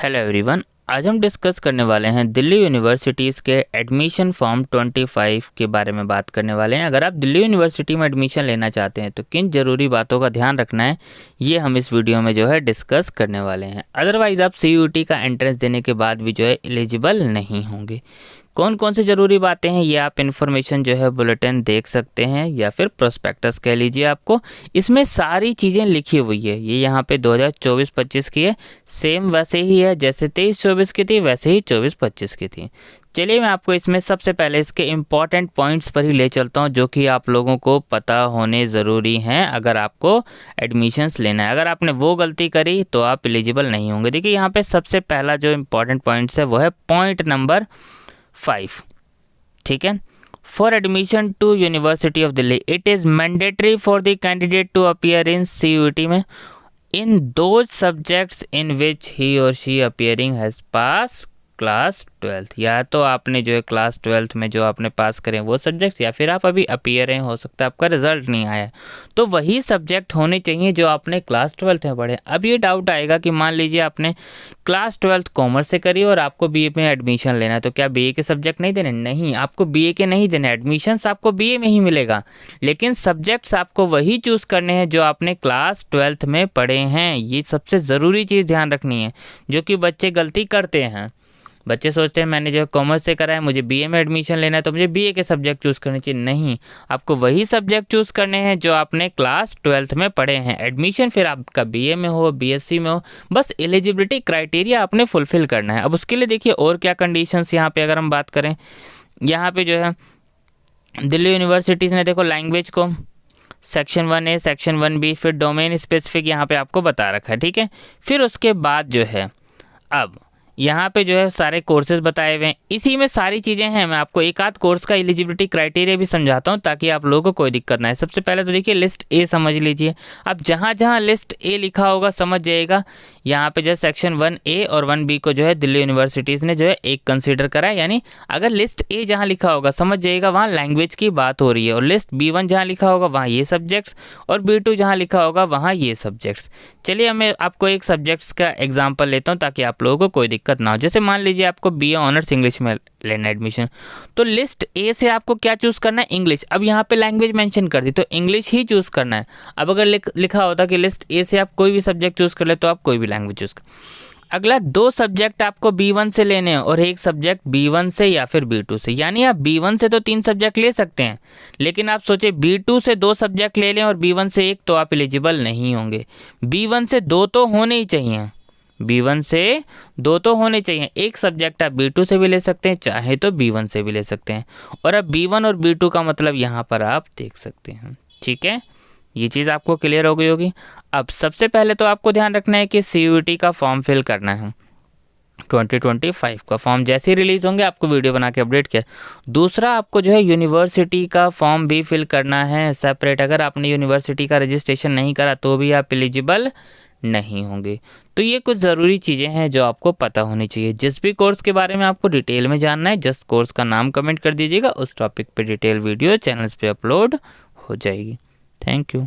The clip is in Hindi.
Hello everyone. आज हम डिस्कस करने वाले हैं दिल्ली यूनिवर्सिटीज़ के एडमिशन फॉर्म 25 के बारे में बात करने वाले हैं। अगर आप दिल्ली यूनिवर्सिटी में एडमिशन लेना चाहते हैं तो किन ज़रूरी बातों का ध्यान रखना है, ये हम इस वीडियो में जो है डिस्कस करने वाले हैं। अदरवाइज़ आप CUET का एंट्रेंस देने के बाद भी जो है एलिजिबल नहीं होंगे। कौन कौन सी ज़रूरी बातें हैं ये आप इन्फॉर्मेशन जो है बुलेटिन देख सकते हैं या फिर प्रोस्पेक्टस कह लीजिए आपको। इसमें सारी चीज़ें लिखी हुई है। ये यहाँ पे 2024-25 की है, सेम वैसे ही है जैसे 23-24 की थी वैसे ही 24-25 की थी। चलिए मैं आपको इसमें सबसे पहले इसके इम्पॉर्टेंट पॉइंट्स पर ही ले चलता हूँ जो कि आप लोगों को पता होने ज़रूरी हैं अगर आपको एडमिशन्स लेना है। अगर आपने वो गलती करी तो आप एलिजिबल नहीं होंगे। देखिए यहाँ पे सबसे पहला जो इम्पॉर्टेंट पॉइंट्स है वो है पॉइंट नंबर 5। ठीक है, for admission to university of Delhi it is mandatory for the candidate to appear in CUET में in those subjects in which he और she appearing has pass class 12th। या तो आपने जो है क्लास 12th में जो आपने पास करें वो सब्जेक्ट्स, या फिर आप अभी अपीयर हैं, हो सकता है आपका रिजल्ट नहीं आया, तो वही सब्जेक्ट होने चाहिए जो आपने क्लास 12th में पढ़े। अब ये डाउट आएगा कि मान लीजिए आपने क्लास 12th कॉमर्स से करी और आपको BA में एडमिशन लेना है, तो क्या BA के सब्जेक्ट नहीं देने? नहीं, आपको BA के नहीं देने, एडमिशन्स आपको BA में ही मिलेगा, लेकिन सब्जेक्ट्स आपको वही चूज़ करने हैं जो आपने क्लास 12th में पढ़े हैं। ये सबसे ज़रूरी चीज़ ध्यान रखनी है, जो कि बच्चे गलती करते हैं। बच्चे सोचते हैं मैंने जो कॉमर्स से करा है, मुझे BA में एडमिशन लेना है तो मुझे BA के सब्जेक्ट चूज़ करने चाहिए। नहीं, आपको वही सब्जेक्ट चूज़ करने हैं जो आपने क्लास 12th में पढ़े हैं। एडमिशन फिर आपका BA में हो, BSc में हो, बस एलिजिबिलिटी क्राइटेरिया आपने फुलफिल करना है। अब उसके लिए देखिए और क्या कंडीशंस यहाँ पे अगर हम बात करें, यहाँ पे जो है दिल्ली यूनिवर्सिटीज़ ने देखो लैंग्वेज को सेक्शन 1A, सेक्शन 1B, फिर डोमेन स्पेसिफिक यहाँ पे आपको बता रखा है। ठीक है, फिर उसके बाद जो है अब यहाँ पे जो है सारे कोर्सेज बताए हुए हैं, इसी में सारी चीज़ें हैं। मैं आपको एक आध कोर्स का एलिजिबिलिटी क्राइटेरिया भी समझाता हूँ ताकि आप लोगों को कोई दिक्कत ना है। सबसे पहले तो देखिए लिस्ट A समझ लीजिए। अब जहाँ जहाँ लिस्ट A लिखा होगा समझ जाइएगा, यहाँ पे जो है सेक्शन 1A और 1B को जो है दिल्ली यूनिवर्सिटीज़ ने जो है एक कंसिडर करा है। यानी अगर लिस्ट A जहाँ लिखा होगा समझ जाइएगा वहाँ लैंग्वेज की बात हो रही है, और लिस्ट B1 जहाँ लिखा होगा वहाँ ये सब्जेक्ट्स, और B2 जहाँ लिखा होगा वहाँ ये सब्जेक्ट्स। चलिए मैं आपको एक सब्जेक्ट्स का एग्जाम्पल लेता हूँ ताकि आप लोगों को कोई दिक्कत ना हो। जैसे मान लीजिए आपको BA ऑनर्स इंग्लिश में लेना एडमिशन, तो लिस्ट A से आपको क्या चूज़ करना है? इंग्लिश। अब यहाँ पे लैंग्वेज मेंशन कर दी तो इंग्लिश ही चूज़ करना है। अब अगर लिखा होता कि लिस्ट A से आप कोई भी सब्जेक्ट चूज़ कर ले तो आप कोई भी लैंग्वेज चूज़ कर। अगला, 2 सब्जेक्ट आपको B1 से लेने हैं और एक सब्जेक्ट B1 से या फिर B2 से। यानी आप B1 से तो 3 सब्जेक्ट ले सकते हैं, लेकिन आप सोचे B2 से 2 सब्जेक्ट ले लें और B1 से 1, तो आप एलिजिबल नहीं होंगे। B1 से 2 तो होने ही चाहिए, B1 से 2 तो होने चाहिए। एक सब्जेक्ट आप B2 से भी ले सकते हैं, चाहे तो B1 से भी ले सकते हैं। और अब B1 और B2 का मतलब यहाँ पर आप देख सकते हैं। ठीक है, ये चीज़ आपको क्लियर हो गई होगी। अब सबसे पहले तो आपको ध्यान रखना है कि CUET का फॉर्म फिल करना है। 2025 का फॉर्म जैसे ही रिलीज़ होंगे आपको वीडियो बना के अपडेट किया। दूसरा, आपको जो है यूनिवर्सिटी का फॉर्म भी फिल करना है सेपरेट। अगर आपने यूनिवर्सिटी का रजिस्ट्रेशन नहीं करा तो भी आप एलिजिबल नहीं होंगे। तो ये कुछ ज़रूरी चीज़ें हैं जो आपको पता होनी चाहिए। जिस भी कोर्स के बारे में आपको डिटेल में जानना है, जस्ट कोर्स का नाम कमेंट कर दीजिएगा, उस टॉपिक पे डिटेल वीडियो चैनल्स पे अपलोड हो जाएगी। Thank you.